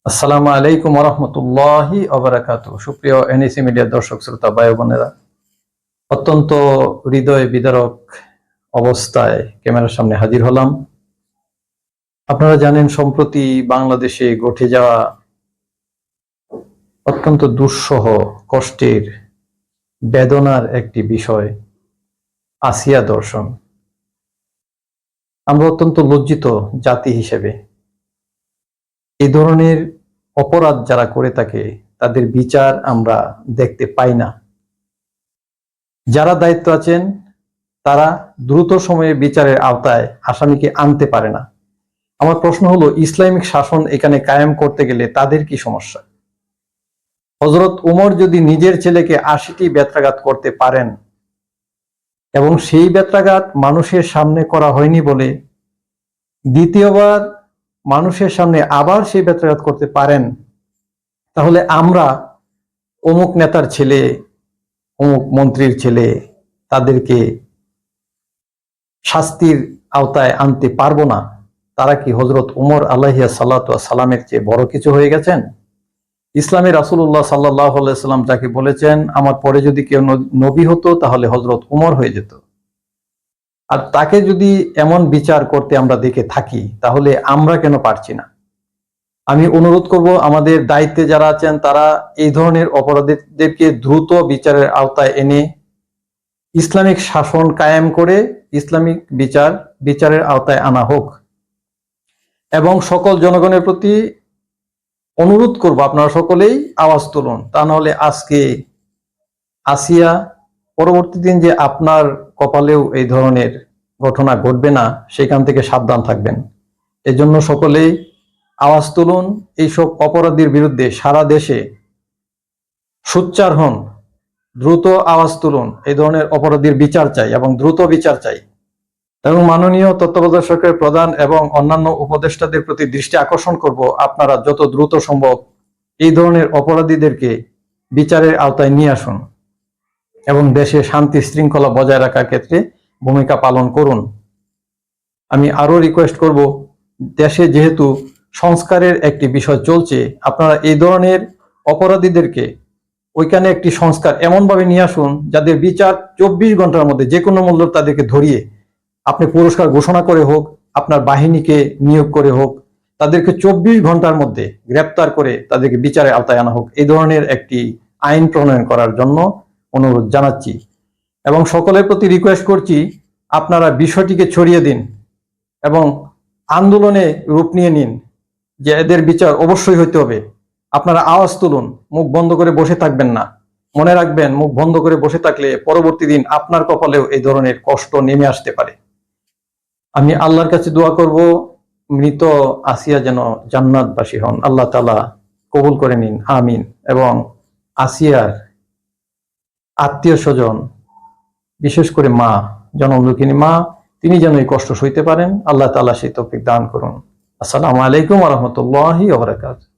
আসসালামু আলাইকুম ওয়া রাহমাতুল্লাহি ওয়া বারাকাতুহু। সুপ্রিয় এনএসি মিডিয়ার দর্শক শ্রোতা ভাই ও বোনেরা, অত্যন্ত হৃদয় বিদারক অবস্থায় ক্যামেরার সামনে হাজির হলাম। আপনারা জানেন, সম্প্রতি বাংলাদেশে ঘটে যাওয়া অত্যন্ত দুঃসহ, কষ্টের, বেদনার একটি বিষয় আসিয়া দর্শন। আমরা অত্যন্ত লজ্জিত জাতি হিসেবে। এই ধরনের অপরাধ যারা করে থাকে তাদের বিচার আমরা দেখতে পাই না। যারা দায়িত্ব আছেন তারা দ্রুত সময়ে বিচারের আওতায় আসামিকে আনতে পারে না। আমার প্রশ্ন হলো, ইসলামিক শাসন এখানে কায়েম করতে গেলে তাদের কি সমস্যা? হযরত উমর যদি নিজের ছেলেকে ৮০টি বেত্রাঘাত করতে পারেন এবং সেই বেত্রাঘাত মানুষের সামনে করা হয়নি বলে দ্বিতীয়বার মানুষের সামনে আবার সেই বেত্রাঘাত করতে পারেন, তাহলে আমরা অমুক নেতার ছেলে, অমুক মন্ত্রীর ছেলে, তাদেরকে শাস্তির আওতায় আনতে পারবো না? তারা কি হযরত উমর আলাইহিস সালাতু ওয়াস সালামের চেয়ে বড় কিছু হয়ে গেছেন? ইসলামে রাসূলুল্লাহ সাল্লাল্লাহু আলাইহি ওয়াসাল্লাম যাকে বলেছেন, আমার পরে যদি কেউ নবী হতো তাহলে হযরত উমর হয়ে যেত। আর তাকে যদি এমন বিচার করতে আমরা দেখে থাকি, তাহলে আমরা কেন পারছি না? আমি অনুরোধ করব, আমাদের দায়িত্বে যারা আছেন তারা এই ধরনের অপরাধীদেরকে দ্রুত বিচারের আওতায় এনে ইসলামিক শাসন কায়েম করে ইসলামিক বিচারের আওতায় আনা হোক। এবং সকল জনগণের প্রতি অনুরোধ করব, আপনারা সকলেই আওয়াজ তুলুন। তা নাহলে আজকে আসিয়া, পরবর্তী দিন যে আপনার কপালেও এই ধরনের ঘটনা ঘটবে না, সেখান থেকে সাবধান থাকবেন। এজন্য সকলেই আওয়াজ তুলুন, এইসব অপরাধীর বিরুদ্ধে সারা দেশে সোচ্চার হন, দ্রুত আওয়াজ তুলুন। এই ধরনের অপরাধীর বিচার চাই এবং দ্রুত বিচার চাই। এবং মাননীয় তত্ত্বাবধায়ক সরকারের প্রধান এবং অন্যান্য উপদেষ্টাদের প্রতি দৃষ্টি আকর্ষণ করব, আপনারা যত দ্রুত সম্ভব এই ধরনের অপরাধীদেরকে বিচারের আওতায় নিয়ে আসুন এবং দেশে শান্তি শৃঙ্খলা বজায় রাখার ক্ষেত্রে ভূমিকা পালন করুন। আমি আরো রিকোয়েস্ট করব, দেশে যেহেতু সংস্কারের একটি বিষয় চলছে, আপনারা এই ধরনের অপরাধীদেরকে ওইখানে একটি সংস্কার এমনভাবে নিয়ে আসুন যাদের বিচার ২৪ ঘন্টার মধ্যে যে কোনো মূল্য তাদেরকে ধরিয়ে আপনি পুরস্কার ঘোষণা করে হোক, আপনার বাহিনীকে নিয়োগ করে হোক, তাদেরকে ২৪ ঘন্টার মধ্যে গ্রেপ্তার করে তাদেরকে বিচারের আওতায় আনা হোক। এই ধরনের একটি আইন প্রণয়ন করার জন্য অনুরোধ জানাচ্ছি এবং সকলের প্রতি রিকোয়েস্ট করছি, আপনারা বিষয়টিকে ছড়িয়ে দিন এবং আন্দোলনে রূপ নিয়ে নিন যে এদের বিচার অবশ্যই হইতে হবে। আপনারা আওয়াজ তুলুন, মুখ বন্ধ করে বসে থাকবেন না। মনে রাখবেন, মুখ বন্ধ করে বসে থাকলে পরবর্তী দিন আপনার কপালেও এই ধরনের কষ্ট নেমে আসতে পারে। আমি আল্লাহর কাছে দোয়া করব, মৃত আসিয়া যেন জান্নাতবাসী হন। আল্লাহ তাআলা কবুল করে নিন, আমিন। এবং আসিয়ার আত্মীয় স্বজন, বিশেষ করে মা, জনমদুখিনী মা, তিনি যেন এই কষ্ট সইতে পারেন। আল্লাহ তাআলা সেই তৌফিক দান করুন। আসসালামু আলাইকুম ওয়া রাহমাতুল্লাহি ওয়া বারাকাতুহু।